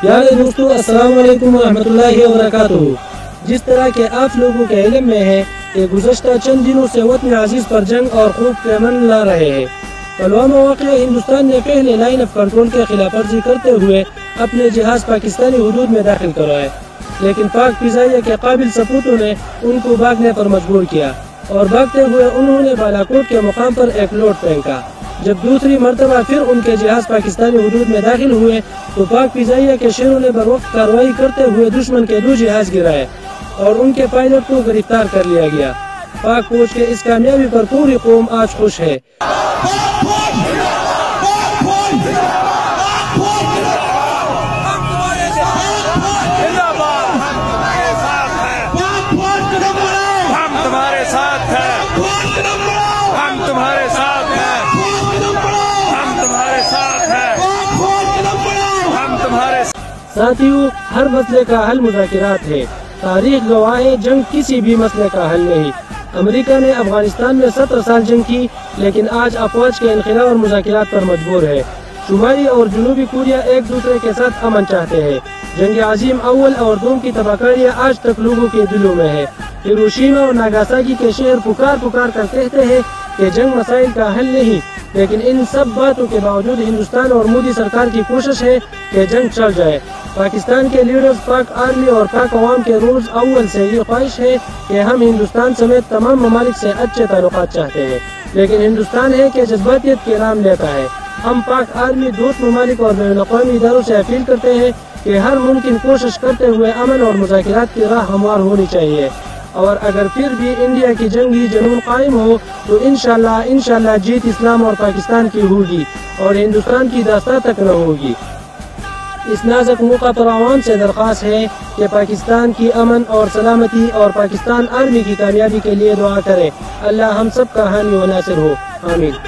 پیارے دوستو، السلام علیکم ورحمۃ اللہ وبرکاتہ۔ جس طرح کہ آپ لوگوں کے علم میں ہے کہ گزشتہ چند دنوں سے وطن عزیز پر جنگ اور خوف کے امن لا رہے ہیں۔ پلوامہ واقعہ ہندوستان نے پہلے لائن آف کنٹرول کے خلاف ورزی کرتے ہوئے اپنے جہاز پاکستانی حدود میں داخل کروائے، لیکن پاک فضائیہ کے قابل سپوتوں نے ان کو بھاگنے پر مجبور کیا اور بھاگتے ہوئے انہوں نے بالاکوٹ کے مقام پر ایک لوڈ پھینکا۔ جب دوسری مرتبہ پھر ان کے جہاز پاکستانی حدود میں داخل ہوئے تو پاک فضائیہ کے شیروں نے بروقت کارروائی کرتے ہوئے دشمن کے 2 جہاز گرائے اور ان کے پائلٹ کو گرفتار کر لیا گیا۔ پاک فوج کے اس کامیابی پر پوری قوم آج خوش ہے۔ ساتھیو، ہر مسئلے کا حل مذاکرات ہے۔ تاریخ گواہ ہے جنگ کسی بھی مسئلے کا حل نہیں۔ امریکہ نے افغانستان میں 17 سال جنگ کی، لیکن آج افواج کے انخلا اور مذاکرات پر مجبور ہے۔ شمالی اور جنوبی کوریا ایک دوسرے کے ساتھ امن چاہتے ہیں۔ جنگ عظیم اول اور دوم کی تباہکاریاں آج تک لوگوں کے دلوں میں ہے۔ ہیروشیما اور ناگاساکی کے شہر پکار کر کہتے ہیں کہ جنگ مسائل کا حل نہیں، لیکن ان سب باتوں کے باوجود ہندوستان اور مودی سرکار کی کوشش ہے کہ جنگ چل جائے۔ پاکستان کے لیڈرز، پاک آرمی اور پاک عوام کے روز اول سے یہ خواہش ہے کہ ہم ہندوستان سمیت تمام ممالک سے اچھے تعلقات چاہتے ہیں، لیکن ہندوستان ہے کہ جذباتیت کے رام لیتا ہے۔ ہم پاک آرمی، دوست ممالک اور بین الاقوامی اداروں سے اپیل کرتے ہیں کہ ہر ممکن کوشش کرتے ہوئے امن اور مذاکرات کی راہ ہموار ہونی چاہیے، اور اگر پھر بھی انڈیا کی جنگی جنون قائم ہو تو انشاءاللہ جیت اسلام اور پاکستان کی ہوگی اور ہندوستان کی داستان تک نہ ہوگی۔ اس نازک موقع پر عوام سے درخواست ہے کہ پاکستان کی امن اور سلامتی اور پاکستان آرمی کی کامیابی کے لیے دعا کرے۔ اللہ ہم سب کا حامی و ناصر ہو، آمین۔